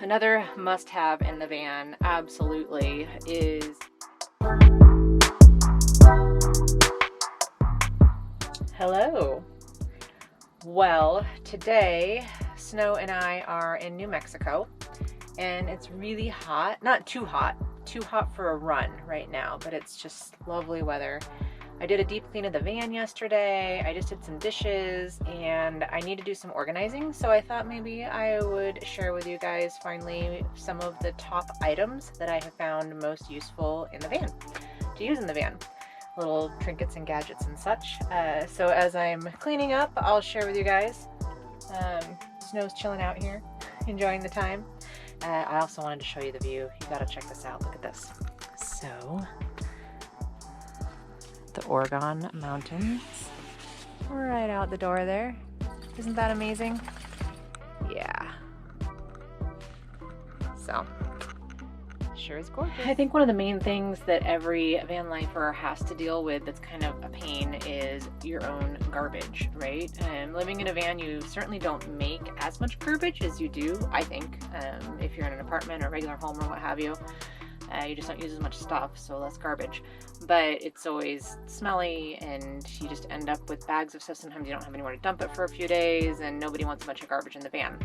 another must-have in the van absolutely is hello. Well, today Snow and I are in New Mexico and it's really hot, not too hot for a run right now, but it's just lovely weather. I did a deep clean of the van yesterday. I just did some dishes and I need to do some organizing. So I thought maybe I would share with you guys finally some of the top items that I have found most useful in the van, to use in the van. Little trinkets and gadgets and such. So as I'm cleaning up, I'll share with you guys. Snow's chilling out here, enjoying the time. I also wanted to show you the view. You gotta check this out. Look at this. So, the Oregon Mountains right out the door there. Isn't that amazing? Yeah. So, sure is gorgeous. I think one of the main things that every van lifer has to deal with that's kind of a pain is your own garbage, right? Living in a van, you certainly don't make as much garbage as you do, I think, if you're in an apartment or a regular home or what have you. You just don't use as much stuff, so less garbage. But it's always smelly and you just end up with bags of stuff. Sometimes you don't have anywhere to dump it for a few days and nobody wants a bunch of garbage in the van.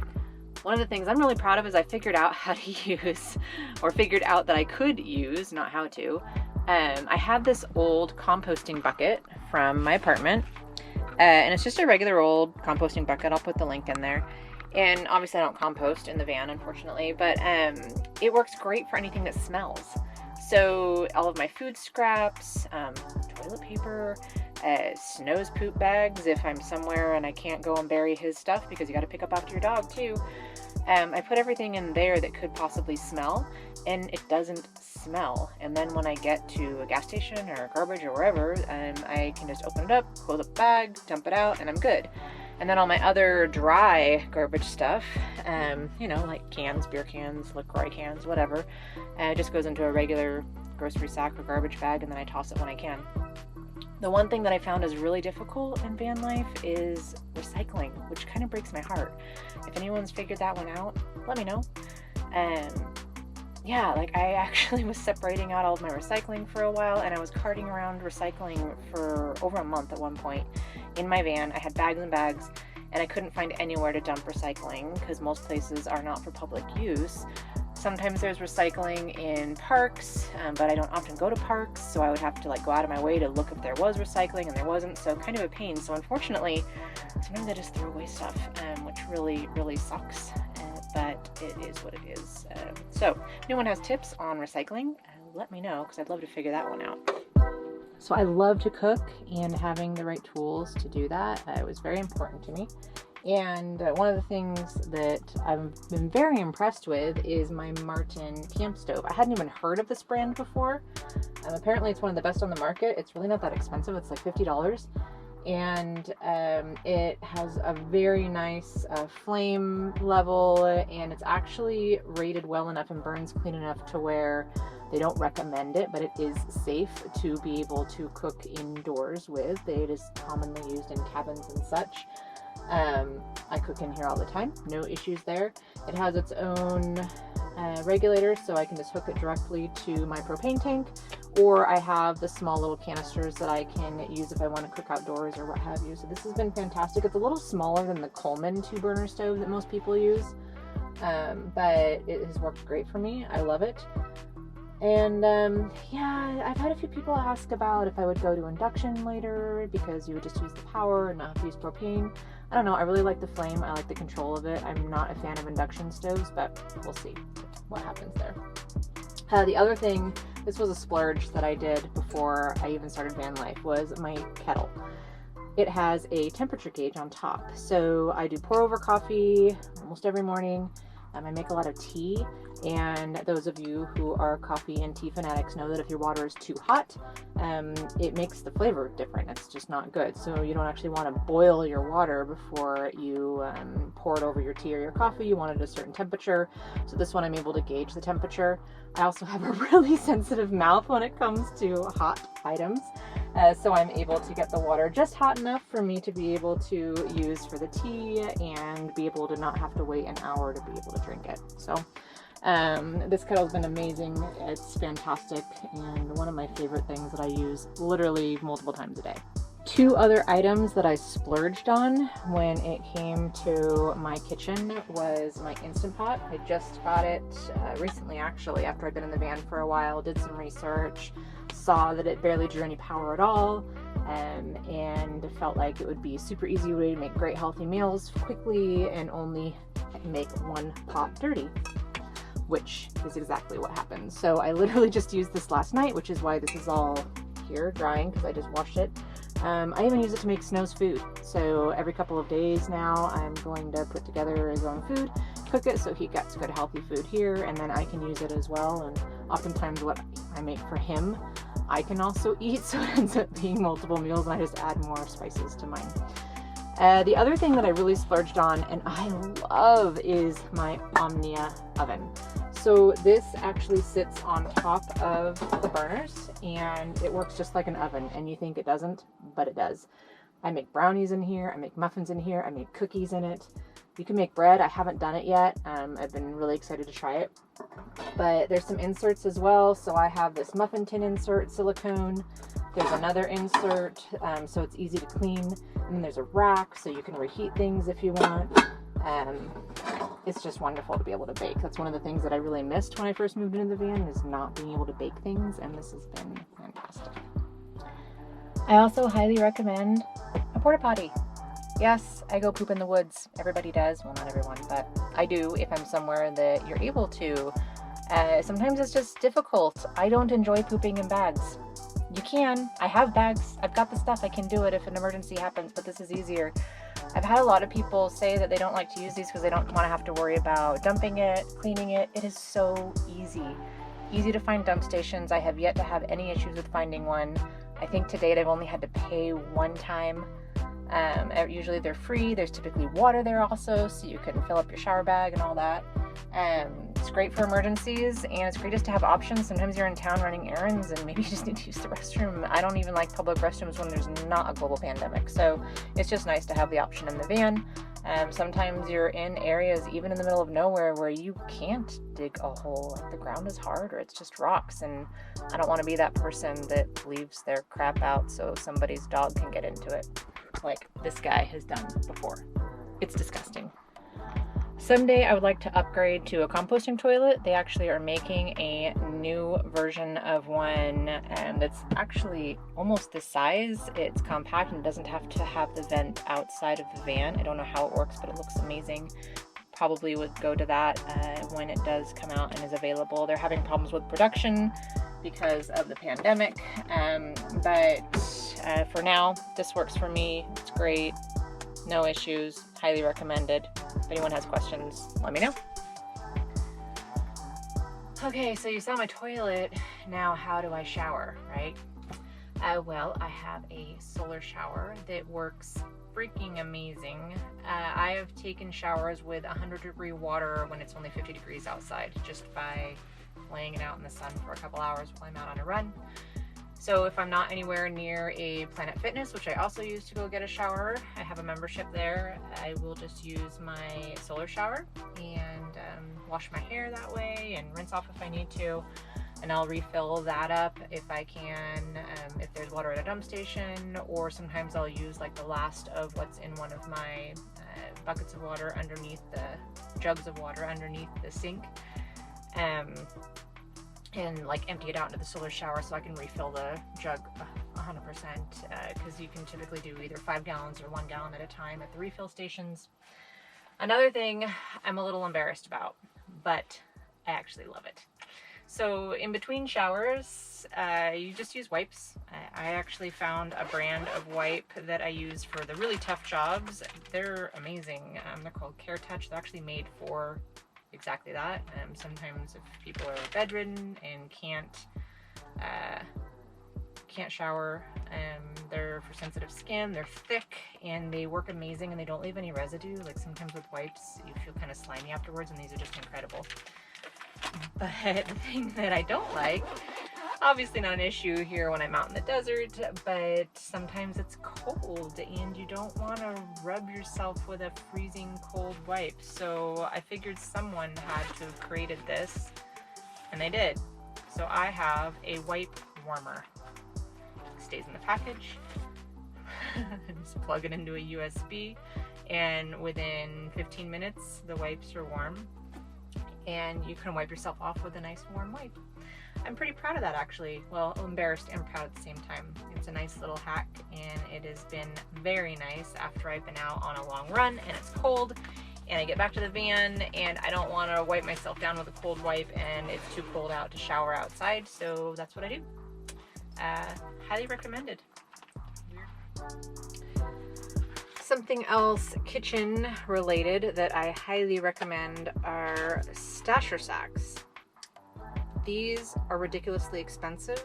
One of the things I'm really proud of is I figured out how to use, or figured out that I could use, not how to. I have this old composting bucket from my apartment, and it's just a regular old composting bucket. I'll put the link in there. And obviously I don't compost in the van, unfortunately, but it works great for anything that smells. So all of my food scraps, toilet paper, Snow's poop bags if I'm somewhere and I can't go and bury his stuff because you got to pick up after your dog too. I put everything in there that could possibly smell, and it doesn't smell. And then when I get to a gas station or garbage or wherever, I can just open it up, close up the bag, dump it out, and I'm good. And then all my other dry garbage stuff, like cans, beer cans, LaCroix cans, whatever, just goes into a regular grocery sack or garbage bag, and then I toss it when I can. The one thing that I found is really difficult in van life is recycling, which kind of breaks my heart. If anyone's figured that one out, let me know. I actually was separating out all of my recycling for a while, and I was carting around recycling for over a month at one point in my van. I had bags and bags, and I couldn't find anywhere to dump recycling because most places are not for public use. Sometimes there's recycling in parks, but I don't often go to parks, so I would have to go out of my way to look if there was recycling, and there wasn't, so kind of a pain. So unfortunately, sometimes I just throw away stuff, which really, really sucks, but it is what it is. So if anyone has tips on recycling, let me know, because I'd love to figure that one out. So I love to cook, and having the right tools to do that was very important to me. And one of the things that I've been very impressed with is my Martin camp stove. I hadn't even heard of this brand before. Apparently it's one of the best on the market. It's really not that expensive. It's like $50. And it has a very nice flame level, and it's actually rated well enough and burns clean enough to where they don't recommend it, but it is safe to be able to cook indoors with. It is commonly used in cabins and such. I cook in here all the time, no issues there. It has its own regulator, so I can just hook it directly to my propane tank, or I have the small little canisters that I can use if I want to cook outdoors or what have you. So this has been fantastic. It's a little smaller than the Coleman 2-burner stove that most people use, but it has worked great for me. I love it. And I've had a few people ask about if I would go to induction later because you would just use the power and not have to use propane. I don't know, I really like the flame, I like the control of it. I'm not a fan of induction stoves, but we'll see what happens there. The other thing, this was a splurge that I did before I even started van life, was my kettle. It has a temperature gauge on top, so I do pour over coffee almost every morning. I make a lot of tea, and those of you who are coffee and tea fanatics know that if your water is too hot, it makes the flavor different. It's just not good. So you don't actually want to boil your water before you pour it over your tea or your coffee. You want it at a certain temperature. So this one I'm able to gauge the temperature. I also have a really sensitive mouth when it comes to hot items. So I'm able to get the water just hot enough for me to be able to use for the tea and be able to not have to wait an hour to be able to drink it. So This kettle's been amazing. It's fantastic and one of my favorite things that I use literally multiple times a day. Two other items that I splurged on when it came to my kitchen was my Instant Pot. I just got it recently, actually, after I've been in the van for a while, did some research, saw that it barely drew any power at all, and felt like it would be a super easy way to make great healthy meals quickly and only make one pot dirty, which is exactly what happened. So I literally just used this last night, which is why this is all here drying, because I just washed it. I even use it to make Snow's food. So every couple of days now, I'm going to put together his own food, cook it so he gets good healthy food here, and then I can use it as well. And oftentimes what I make for him, I can also eat, so it ends up being multiple meals, and I just add more spices to mine. The other thing that I really splurged on, and I love, is my Omnia oven. So this actually sits on top of the burners, and it works just like an oven, and you think it doesn't, but it does. I make brownies in here, I make muffins in here, I make cookies in it. You can make bread. I haven't done it yet. I've been really excited to try it. But there's some inserts as well. So I have this muffin tin insert, silicone. There's another insert, so it's easy to clean. And then there's a rack, so you can reheat things if you want. It's just wonderful to be able to bake. That's one of the things that I really missed when I first moved into the van, is not being able to bake things, and this has been fantastic. I also highly recommend a porta potty. Yes, I go poop in the woods. Everybody does. Well, not everyone, but I do if I'm somewhere that you're able to. Sometimes it's just difficult. I don't enjoy pooping in bags. You can. I have bags. I've got the stuff. I can do it if an emergency happens, but this is easier. I've had a lot of people say that they don't like to use these because they don't want to have to worry about dumping it, cleaning it. It is so easy. Easy to find dump stations. I have yet to have any issues with finding one. I think to date I've only had to pay one time. Usually they're free. There's typically water there also, so you can fill up your shower bag and all that. It's great for emergencies, and it's great just to have options. Sometimes you're in town running errands and maybe you just need to use the restroom. I don't even like public restrooms when there's not a global pandemic, so it's just nice to have the option in the van. Sometimes you're in areas, even in the middle of nowhere, where you can't dig a hole. Like the ground is hard or it's just rocks, and I don't want to be that person that leaves their crap out so somebody's dog can get into it, like this guy has done before. It's disgusting. Someday I would like to upgrade to a composting toilet. They actually are making a new version of one, and it's actually almost the size. It's compact and doesn't have to have the vent outside of the van. I don't know how it works, but it looks amazing. Probably would go to that when it does come out and is available. They're having problems with production because of the pandemic, but for now, this works for me. It's great. No issues. Highly recommended. If anyone has questions, let me know. Okay, so you saw my toilet. Now, how do I shower, right? Well, I have a solar shower that works freaking amazing. I have taken showers with 100-degree water when it's only 50 degrees outside, just by laying it out in the sun for a couple hours while I'm out on a run. So if I'm not anywhere near a Planet Fitness, which I also use to go get a shower, I have a membership there, I will just use my solar shower and wash my hair that way and rinse off if I need to. And I'll refill that up if I can, if there's water at a dump station, or sometimes I'll use like the last of what's in one of my buckets of water underneath the jugs of water underneath the sink. And like empty it out into the solar shower so I can refill the jug 100%, because you can typically do either 5 gallons or 1 gallon at a time at the refill stations. Another thing I'm a little embarrassed about, but I actually love it. So in between showers, you just use wipes. I actually found a brand of wipe that I use for the really tough jobs. They're amazing. They're called Care Touch. They're actually made for exactly that. Sometimes if people are bedridden and can't shower, they're for sensitive skin, they're thick, and they work amazing, and they don't leave any residue. Like sometimes with wipes you feel kind of slimy afterwards, and these are just incredible. But the thing that I don't like Obviously not an issue here when I'm out in the desert, but sometimes it's cold and you don't want to rub yourself with a freezing cold wipe. So I figured someone had to have created this, and they did. So I have a wipe warmer. It stays in the package. Just plug it into a USB, and within 15 minutes the wipes are warm, and you can wipe yourself off with a nice warm wipe. I'm pretty proud of that, actually. Well, embarrassed and proud at the same time. It's a nice little hack, and it has been very nice after I've been out on a long run and it's cold and I get back to the van and I don't want to wipe myself down with a cold wipe and it's too cold out to shower outside, so that's what I do. Highly recommended. Something else kitchen related that I highly recommend are stasher sacks. These are ridiculously expensive,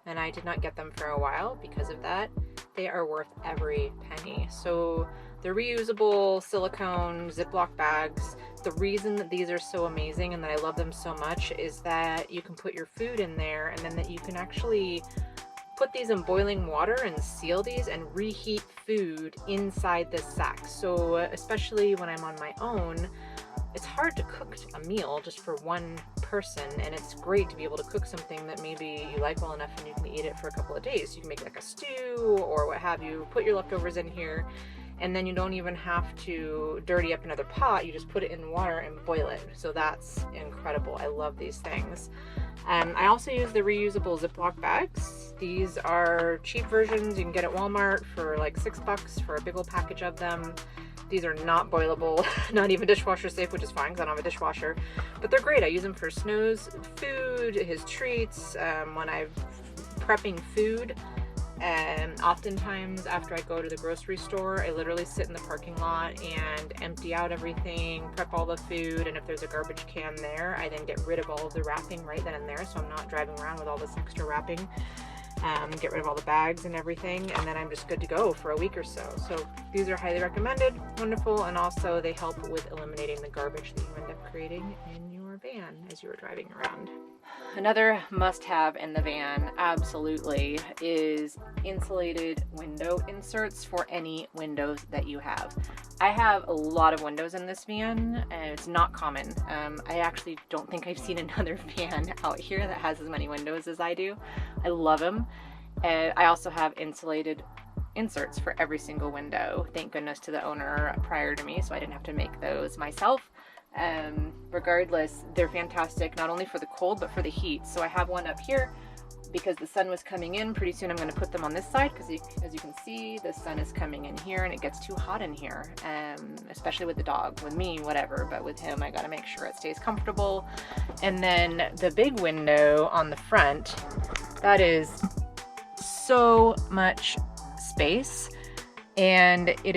and I did not get them for a while because of that. They are worth every penny. So they're reusable silicone Ziploc bags. The reason that these are so amazing and that I love them so much is that you can put your food in there, and then that you can actually put these in boiling water and seal these and reheat food inside this sack. So especially when I'm on my own, it's hard to cook a meal just for one person, and it's great to be able to cook something that maybe you like well enough and you can eat it for a couple of days. You can make like a stew or what have you, put your leftovers in here, and then you don't even have to dirty up another pot. You just put it in water and boil it. So that's incredible. I love these things. I also use the reusable Ziploc bags. These are cheap versions. You can get at Walmart for like $6 for a big old package of them. These are not boilable, not even dishwasher safe, which is fine because I don't have a dishwasher, but they're great. I use them for Snow's food, his treats, when I'm prepping food. And oftentimes after I go to the grocery store, I literally sit in the parking lot and empty out everything, prep all the food, and if there's a garbage can there, I then get rid of all of the wrapping right then and there, so I'm not driving around with all this extra wrapping. Get rid of all the bags and everything, and then I'm just good to go for a week or so. So these are highly recommended, wonderful, and also they help with eliminating the garbage that you end up creating in your van as you are driving around. Another must-have in the van, absolutely, is insulated window inserts for any windows that you have. I have a lot of windows in this van, and it's not common. I actually don't think I've seen another van out here that has as many windows as I do. I love them. I also have insulated inserts for every single window. Thank goodness to the owner prior to me, so I didn't have to make those myself. Regardless, they're fantastic not only for the cold but for the heat. So I have one up here because the sun was coming in. Pretty soon I'm going to put them on this side because as you can see, the sun is coming in here and it gets too hot in here, especially with the dog. With me, whatever, but with him I got to make sure it stays comfortable. And then the big window on the front, that is so much space, and it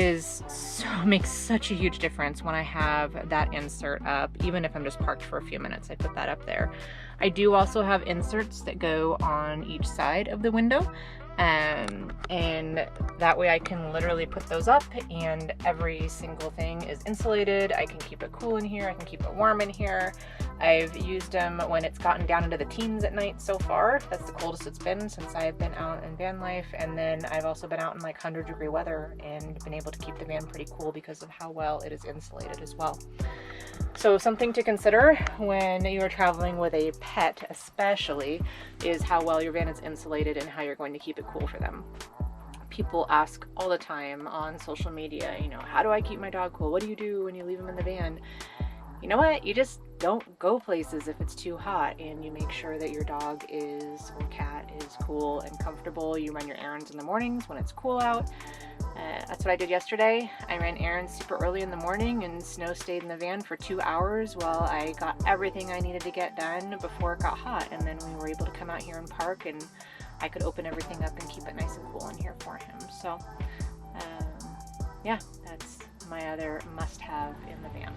makes such a huge difference when I have that insert up. Even if I'm just parked for a few minutes, I put that up there. I do also have inserts that go on each side of the window, and that way I can literally put those up and every single thing is insulated. I can keep it cool in here, I can keep it warm in here. I've used them when it's gotten down into the teens at night so far. That's the coldest it's been since I've been out in van life. And then I've also been out in like 100-degree weather and been able to keep the van pretty cool because of how well it is insulated as well. So something to consider when you are traveling with a pet especially is how well your van is insulated and how you're going to keep it cool for them. People ask all the time on social media, how do I keep my dog cool? What do you do when you leave him in the van? You know what? You just don't go places if it's too hot, and you make sure that your dog or cat is cool and comfortable. You run your errands in the mornings when it's cool out. That's what I did yesterday. I ran errands super early in the morning, and Snow stayed in the van for 2 hours while I got everything I needed to get done before it got hot. And then we were able to come out here and park, and I could open everything up and keep it nice and cool in here for him. So, yeah, that's my other must-have in the van.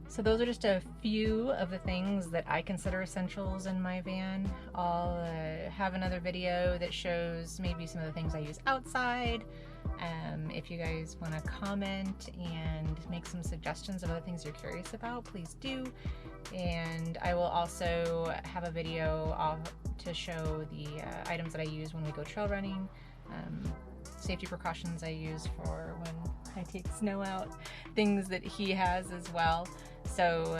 So those are just a few of the things that I consider essentials in my van. I'll have another video that shows maybe some of the things I use outside. If you guys want to comment and make some suggestions of other things you're curious about, please do. And I will also have a video to show the items that I use when we go trail running, safety precautions I use for when I take snow out, things that he has as well. So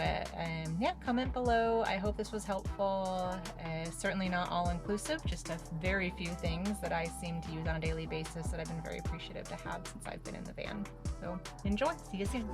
yeah, comment below. I hope this was helpful. Certainly not all inclusive, just a very few things that I seem to use on a daily basis that I've been very appreciative to have since I've been in the van. So enjoy, see you soon.